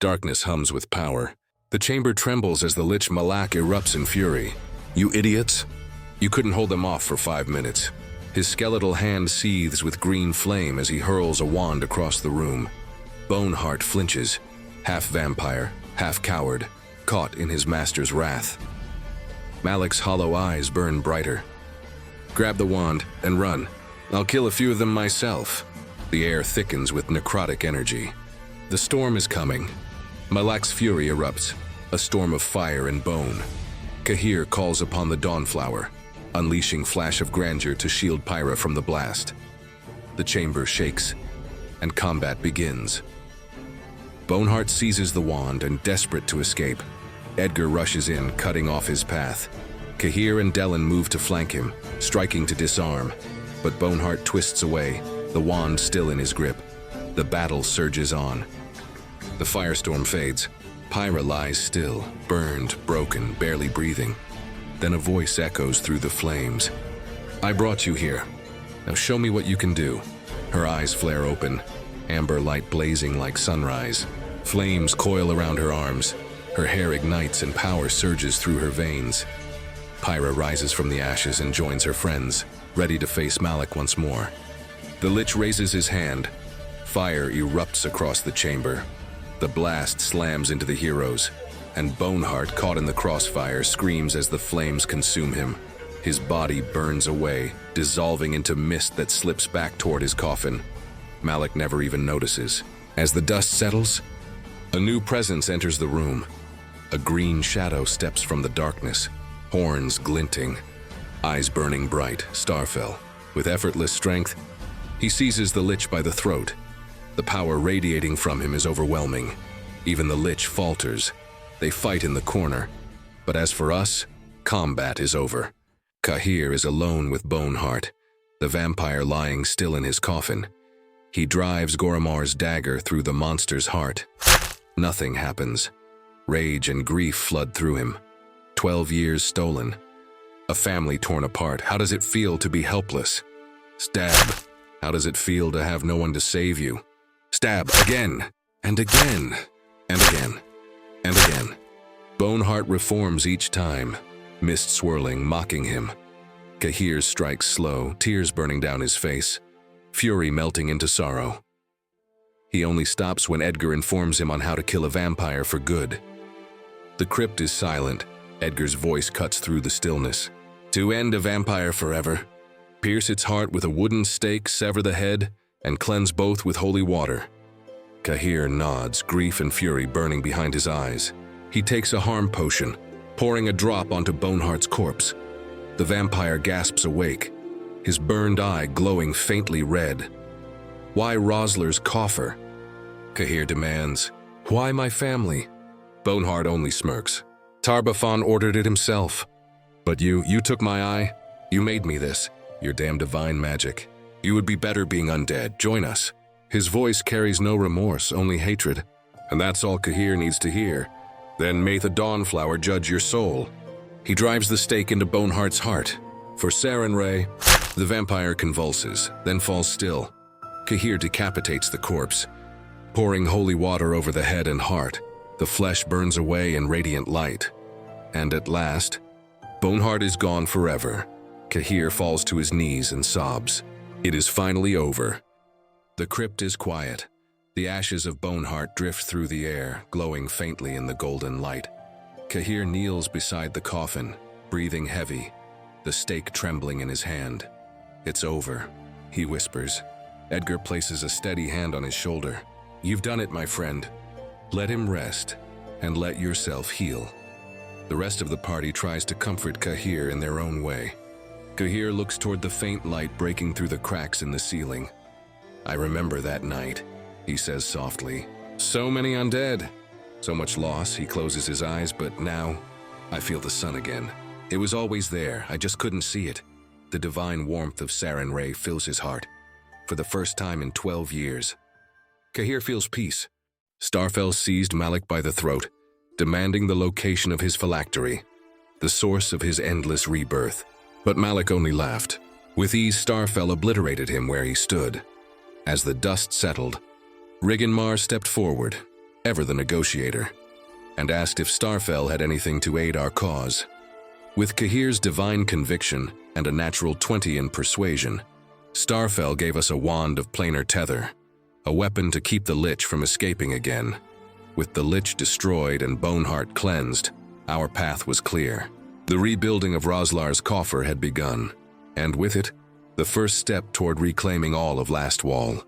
Darkness hums with power. The chamber trembles as the Lich Malak erupts in fury. You idiots! You couldn't hold them off for 5 minutes. His skeletal hand seethes with green flame as he hurls a wand across the room. Boneheart flinches, half vampire, half coward, caught in his master's wrath. Malik's hollow eyes burn brighter. Grab the wand and run. I'll kill a few of them myself. The air thickens with necrotic energy. The storm is coming. Malak's fury erupts, a storm of fire and bone. Cahir calls upon the Dawnflower, unleashing flash of grandeur to shield Pyra from the blast. The chamber shakes, and combat begins. Boneheart seizes the wand and, desperate to escape, Edgar rushes in, cutting off his path. Cahir and Dellen move to flank him, striking to disarm, but Boneheart twists away, the wand still in his grip. The battle surges on. The firestorm fades. Pyra lies still, burned, broken, barely breathing. Then a voice echoes through the flames. I brought you here. Now show me what you can do. Her eyes flare open, amber light blazing like sunrise. Flames coil around her arms. Her hair ignites and power surges through her veins. Pyra rises from the ashes and joins her friends, ready to face Malik once more. The Lich raises his hand. Fire erupts across the chamber. The blast slams into the heroes, and Boneheart, caught in the crossfire, screams as the flames consume him. His body burns away, dissolving into mist that slips back toward his coffin. Malik never even notices. As the dust settles, a new presence enters the room. A green shadow steps from the darkness, horns glinting, eyes burning bright. Starfell. With effortless strength, he seizes the Lich by the throat. The power radiating from him is overwhelming. Even the Lich falters. They fight in the corner. But as for us, combat is over. Cahir is alone with Boneheart, the vampire lying still in his coffin. He drives Goromar's dagger through the monster's heart. Nothing happens. Rage and grief flood through him. 12 years stolen. A family torn apart. How does it feel to be helpless? Stab. How does it feel to have no one to save you? Stab again, and again, and again, and again. Boneheart reforms each time, mist swirling, mocking him. Cahir strikes slow, tears burning down his face, fury melting into sorrow. He only stops when Edgar informs him on how to kill a vampire for good. The crypt is silent. Edgar's voice cuts through the stillness. To end a vampire forever, pierce its heart with a wooden stake, sever the head, and cleanse both with holy water. Cahir nods, grief and fury burning behind his eyes. He takes a harm potion, pouring a drop onto Boneheart's corpse. The vampire gasps awake, his burned eye glowing faintly red. Why Rosler's coffer? Cahir demands. Why my family? Boneheart only smirks. Tarbafon ordered it himself. But you took my eye. You made me this. Your damn divine magic. You would be better being undead. Join us. His voice carries no remorse, only hatred. And that's all Cahir needs to hear. Then may the Dawnflower judge your soul. He drives the stake into Boneheart's heart. For Sarenrae, the vampire convulses, then falls still. Cahir decapitates the corpse. Pouring holy water over the head and heart, the flesh burns away in radiant light. And at last, Boneheart is gone forever. Cahir falls to his knees and sobs. It is finally over. The crypt is quiet. The ashes of Boneheart drift through the air, glowing faintly in the golden light. Cahir kneels beside the coffin, breathing heavy, the stake trembling in his hand. It's over, he whispers. Edgar places a steady hand on his shoulder. You've done it, my friend. Let him rest, and let yourself heal. The rest of the party tries to comfort Cahir in their own way. Cahir looks toward the faint light breaking through the cracks in the ceiling. I remember that night, he says softly. So many undead. So much loss, he closes his eyes, but now I feel the sun again. It was always there, I just couldn't see it. The divine warmth of Sarenrae fills his heart. For the first time in 12 years. Cahir feels peace. Starfell seized Malik by the throat, demanding the location of his phylactery, the source of his endless rebirth. But Malik only laughed. With ease, Starfell obliterated him where he stood. As the dust settled, Rigonmar stepped forward. ever the negotiator, and asked if Starfell had anything to aid our cause. With Kahir's divine conviction and a natural 20 in persuasion, Starfell gave us a wand of planar tether, a weapon to keep the Lich from escaping again. With the Lich destroyed and Boneheart cleansed, our path was clear. The rebuilding of Roslar's coffer had begun, and with it, the first step toward reclaiming all of Last Wall.